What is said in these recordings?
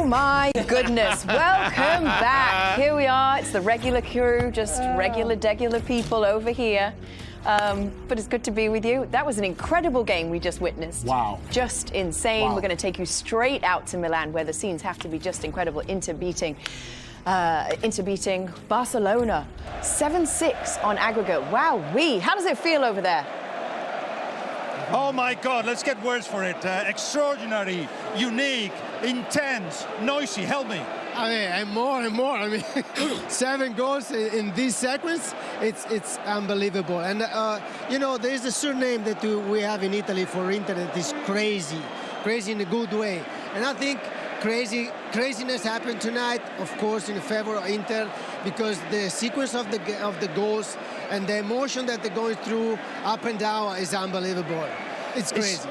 my goodness. Welcome back. Here we are. It's the regular crew, just regular people over here. But it's good to be with you. That was an incredible game we just witnessed. Wow. Just insane. Wow. We're going to take you straight out to Milan, where the scenes have to be just incredible. Inter beating Barcelona 7-6 on aggregate. Wow-wee. How does it feel over there? Oh my God, let's get words for it. Extraordinary, unique, intense, noisy. Help me. I mean, and more. I mean, 7 goals in this sequence, it's unbelievable. And, you know, there is a surname that we have in Italy for Inter that is crazy in a good way. And I think craziness happened tonight, of course, in favor of Inter, because the sequence of the goals and the emotion that they're going through up and down is unbelievable. It's crazy.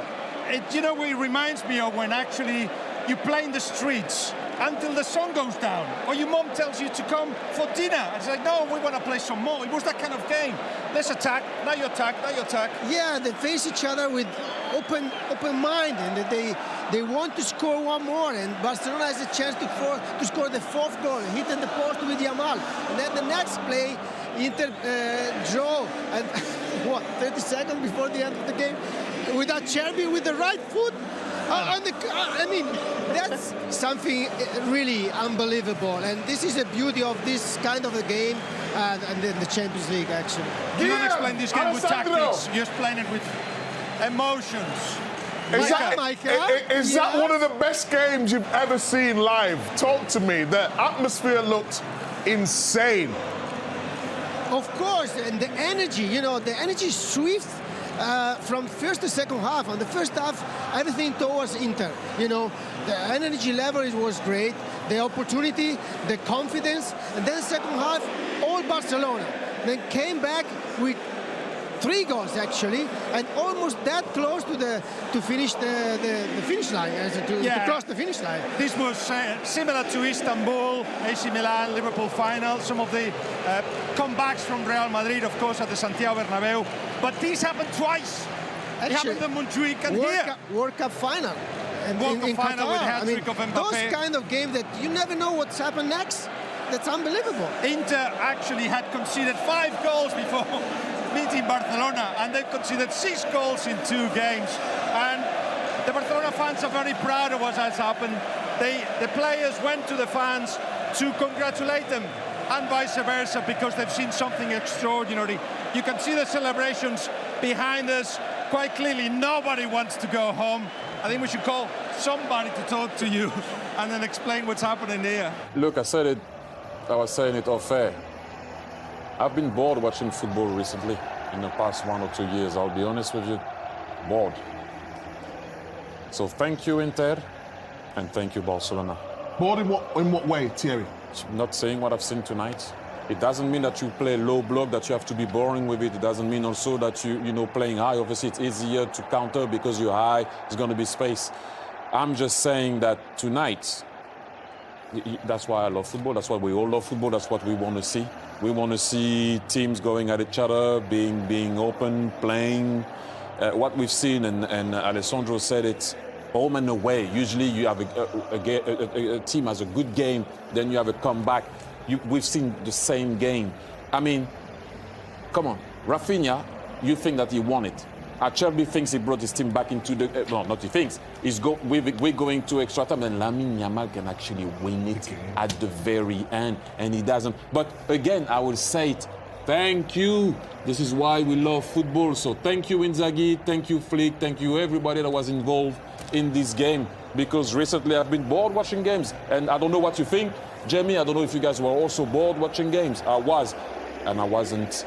You know, it reminds me of when actually you play in the streets until the sun goes down, or your mom tells you to come for dinner. It's like, no, we want to play some more. It was that kind of game. Let's attack, now you attack, now you attack. Yeah, they face each other with open mind, and they want to score one more, and Barcelona has a chance to score the 4th goal, hitting the post with Yamal. And then the next play, Inter draw, and what, 30 seconds before the end of the game, without Cherby with the right foot. I mean, that's something really unbelievable, and this is the beauty of this kind of a game and then the Champions League, actually. You don't explain this game with tactics, you explain it with emotions. Is that one of the best games you've ever seen live? Talk to me. The atmosphere looked insane. Of course, and the energy, you know, the energy sweeps from first to second half. On the first half, everything towards Inter. You know, the energy level was great, the opportunity, the confidence, and then second half, all Barcelona. Then came back with 3 goals actually, and almost that close to finish the finish line, to cross the finish line. This was similar to Istanbul, AC Milan, Liverpool final, some of the comebacks from Real Madrid, of course, at the Santiago Bernabeu. But this happened twice. It happened in Montjuic and here. World Cup final. And World Cup in final Qatar. with hat-trick of Mbappé. Those kind of games that you never know what's happened next. That's unbelievable. Inter actually had conceded 5 goals before meeting Barcelona, and they conceded 6 goals in 2 games. And the Barcelona fans are very proud of what has happened. The players went to the fans to congratulate them, and vice versa, because they've seen something extraordinary. You can see the celebrations behind us quite clearly. Nobody wants to go home. I think we should call somebody to talk to you and then explain what's happening here. Look, I was saying it off air. I've been bored watching football recently in the past 1 or 2 years, I'll be honest with you. Bored. So thank you, Inter, and thank you, Barcelona. Bored in what way, Thierry? Not saying what I've seen tonight. It doesn't mean that you play low block, that you have to be boring with it. It doesn't mean also that you know, playing high. Obviously, it's easier to counter because you're high. There's going to be space. I'm just saying that tonight, that's why I love football. That's why we all love football. That's what we want to see. We want to see teams going at each other, being open, playing. What we've seen, and Alessandro said it, home and away. Usually you have a team has a good game, then you have a comeback. We've seen the same game. I mean, come on. Rafinha, you think that he won it. Acerbi thinks he brought his team back into the... no, not he thinks. We're going to extra time, and Lamine Yamal can actually win it at the very end, and he doesn't. But again, I will say it. Thank you. This is why we love football. So thank you, Inzaghi. Thank you, Flick. Thank you, everybody that was involved in this game. Because recently I've been bored watching games. And I don't know what you think. Jamie, I don't know if you guys were also bored watching games. I was. And I wasn't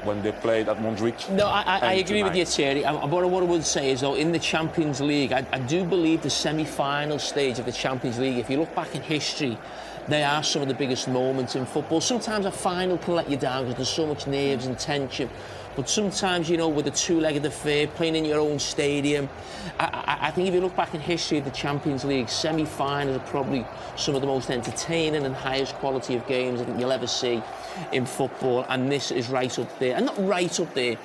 when they played at Montjuic. No, I agree with you, Thierry. What I would say is, though, in the Champions League, I do believe the semi-final stage of the Champions League, if you look back in history, they are some of the biggest moments in football. Sometimes a final can let you down because there's so much nerves and tension. But sometimes, you know, with a 2-legged affair, playing in your own stadium, I think if you look back in history of the Champions League, semi-finals are probably some of the most entertaining and highest quality of games I think you'll ever see in football. And this is right up there. And not right up there,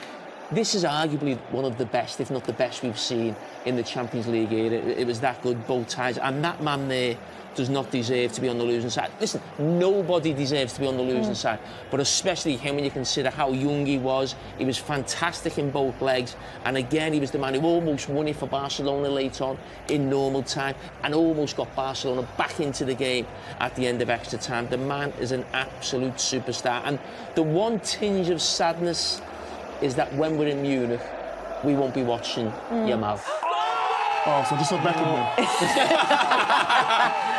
This is arguably one of the best, if not the best, we've seen in the Champions League era. It was that good, both ties. And that man there does not deserve to be on the losing side. Listen, nobody deserves to be on the losing side, but especially him when you consider how young he was. He was fantastic in both legs. And again, he was the man who almost won it for Barcelona late on in normal time and almost got Barcelona back into the game at the end of extra time. The man is an absolute superstar. And the one tinge of sadness is that when we're in Munich, we won't be watching Yamal. Oh, so just a Beckham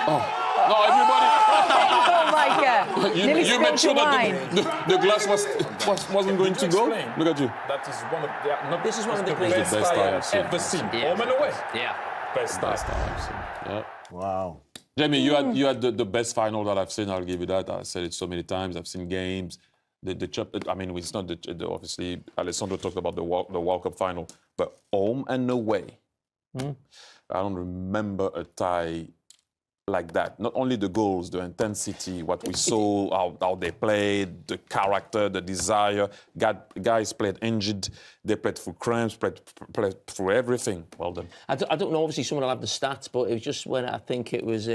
No, everybody. Oh my God! You made sure that the glass wasn't going to go. Look at you. That is one of the. This is one of the best best I I have have seen. ever seen. Yeah. Home and away. Yeah. Best I. Yeah. Wow. Jamie, you had the best final that I've seen. I'll give you that. I said it so many times. I've seen games. I mean, it's not obviously. Alessandro talked about the World Cup final, but home and away. I don't remember a tie like that. Not only the goals, the intensity, what we saw, how they played, the character, the desire. Guys played injured, they played through cramps, played through everything. Well done. I don't know, obviously someone will have the stats, but it was just when I think it was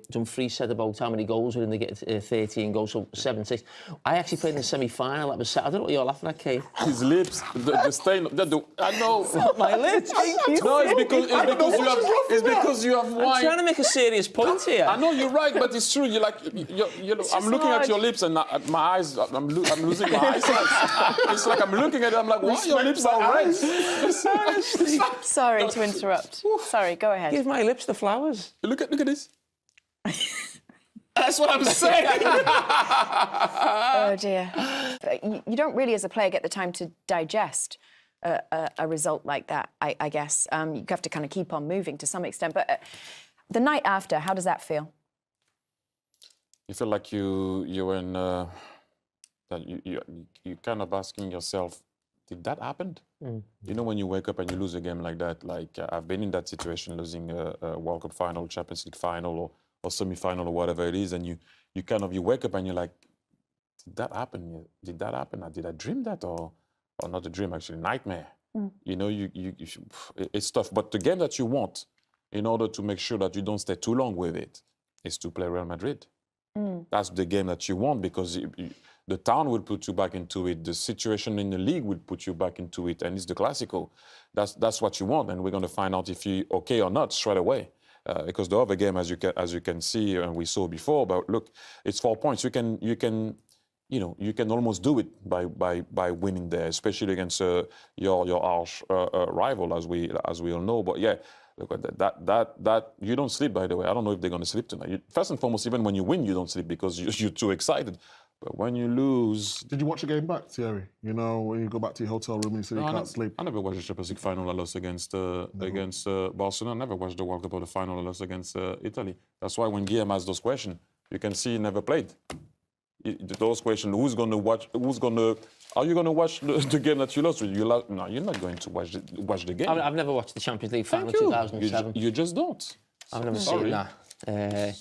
Dumfries said about how many goals were in the 13 goals, so 7-6. I actually played in the semi-final. I don't know what you're laughing at, Kate. His lips, the stain. I know. It's not my lips. No, it's because you have wine. I'm trying to make a serious point here. I know you're right, but it's true. I'm looking at your lips and my eyes. I'm losing my eyesight. It's like I'm looking at it. I'm like, why your lips are red? Sorry to interrupt. Sorry, go ahead. Give my lips the flowers. Look at this. That's what I'm saying. Oh dear. You don't really, as a player, get the time to digest a result like that. I guess you have to kind of keep on moving to some extent. But the night after, how does that feel? You feel like you're in that you kind of asking yourself, did that happen? You know, when you wake up and you lose a game like that, like I've been in that situation, losing a World Cup final, Champions League final, or semi-final, or whatever it is, and you wake up and you're like, did that happen? Did that happen? Did I dream that, or not a dream, actually, nightmare? You know, it's tough. But the game that you want, in order to make sure that you don't stay too long with it, is to play Real Madrid. That's the game that you want, because the town will put you back into it. The situation in the league will put you back into it, and it's the Clásico. That's what you want, and we're going to find out if you're okay or not straight away. Because the other game, as you can see, and we saw before, but look, it's 4 points. You can almost do it by winning there, especially against your arch rival, as we all know. But yeah. Look at that. You don't sleep, by the way. I don't know if they're going to sleep tonight. First and foremost, even when you win, you don't sleep because you're too excited. But when you lose... Did you watch the game back, Thierry? You know, when you go back to your hotel room and you say you can't sleep. I never watched the Champions League final I lost against Barcelona. I never watched the World Cup or the final I lost against Italy. That's why when Guillaume asks those questions, you can see he never played. Those questions, who's going to watch... Are you going to watch the game that you lost? No, you're not going to watch the game. I've never watched the Champions League final 2007. You just don't. I've never seen that.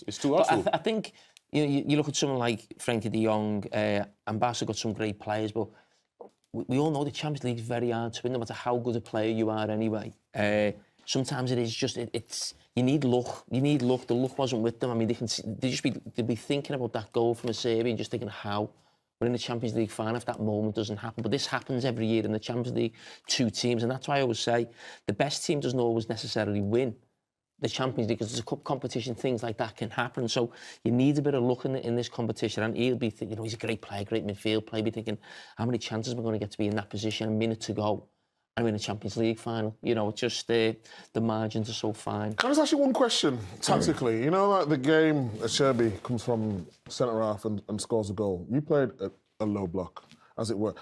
It's too hard. I think you look at someone like Frenkie de Jong, and Barca got some great players, but we all know the Champions League is very hard to win, no matter how good a player you are anyway. Sometimes it is just, you need luck. You need luck. The luck wasn't with them. I mean, they'd be thinking about that goal from a Serbian, just thinking how. We're in the Champions League final if that moment doesn't happen. But this happens every year in the Champions League, 2 teams. And that's why I always say the best team doesn't always necessarily win the Champions League, because there's a cup competition, things like that can happen. So you need a bit of luck in this competition. And he'll be thinking, he's a great player, great midfield player. He'll be thinking, how many chances am I going to get to be in that position? A minute to go. I'm in a Champions League final. You know, it's just the margins are so fine. There's actually one question, tactically. You know, like the game, Acerbi comes from centre-half and scores a goal. You played a low block, as it were.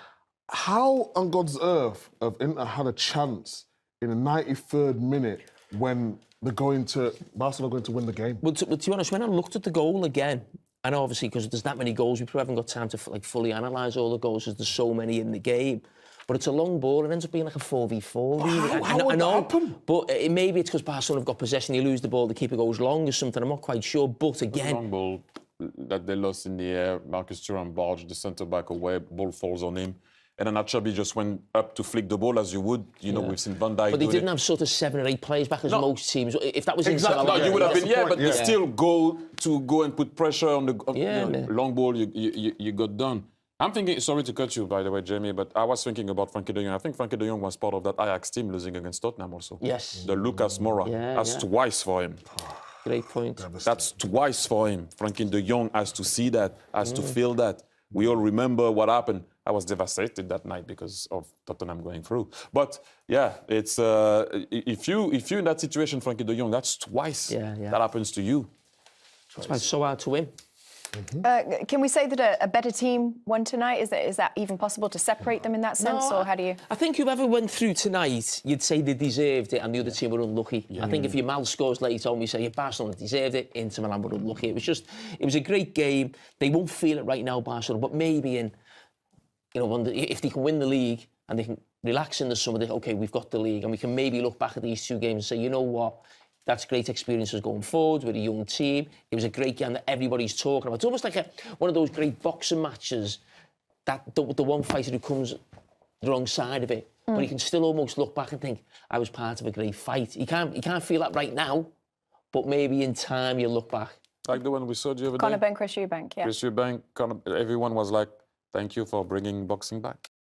How on God's earth have Inter had a chance in the 93rd minute when Barcelona going to win the game? Well, to be honest, when I looked at the goal again, and obviously because there's that many goals, we probably haven't got time to fully analyse all the goals because there's so many in the game. But it's a long ball. It ends up being like a 4v4. Really. How would that happen? But maybe it's because Barcelona have got possession. You lose the ball, the keeper goes long or something. I'm not quite sure. But again... The long ball that they lost in the air, Marcus Thuram barged the centre-back away, ball falls on him, and then Acerbi just went up to flick the ball as you would. You know, we've seen Van Dijk. But they do didn't it. have sort of 7 or 8 players back as most teams. If that was Exactly. Inter No, you would have been, that's the but point, still go and put pressure on the Yeah, you know, man. long ball. You got done. I'm thinking. Sorry to cut you, by the way, Jamie, but I was thinking about Frankie de Jong. I think Frankie de Jong was part of that Ajax team losing against Tottenham also. Yes. The Lucas Moura. That's twice for him. Great point. That's twice for him. Frankie de Jong has to see that, has to feel that. We all remember what happened. I was devastated that night because of Tottenham going through. But yeah, it's if you're in that situation, Frankie de Jong, that's twice that happens to you. That's why it's so hard to win. Can we say that a better team won tonight? Is that even possible to separate them in that sense, or how do you? I think whoever went through tonight, you'd say they deserved it and the other team were unlucky. I think if your Mal scores late on, we say Barcelona deserved it, Inter Milan were unlucky. It was a great game. They won't feel it right now, Barcelona, but maybe if they can win the league and they can relax in the summer, okay, we've got the league, and we can maybe look back at these 2 games and say, you know what? That's great experiences going forward with a young team. It was a great game that everybody's talking about. It's almost like one of those great boxing matches that the one fighter who comes the wrong side of it, but he can still almost look back and think, I was part of a great fight. You can't feel that right now, but maybe in time you'll look back. Like the one we saw the other Conor day. Ben, Chris Eubank, yeah. Chris Eubank, everyone was like, thank you for bringing boxing back.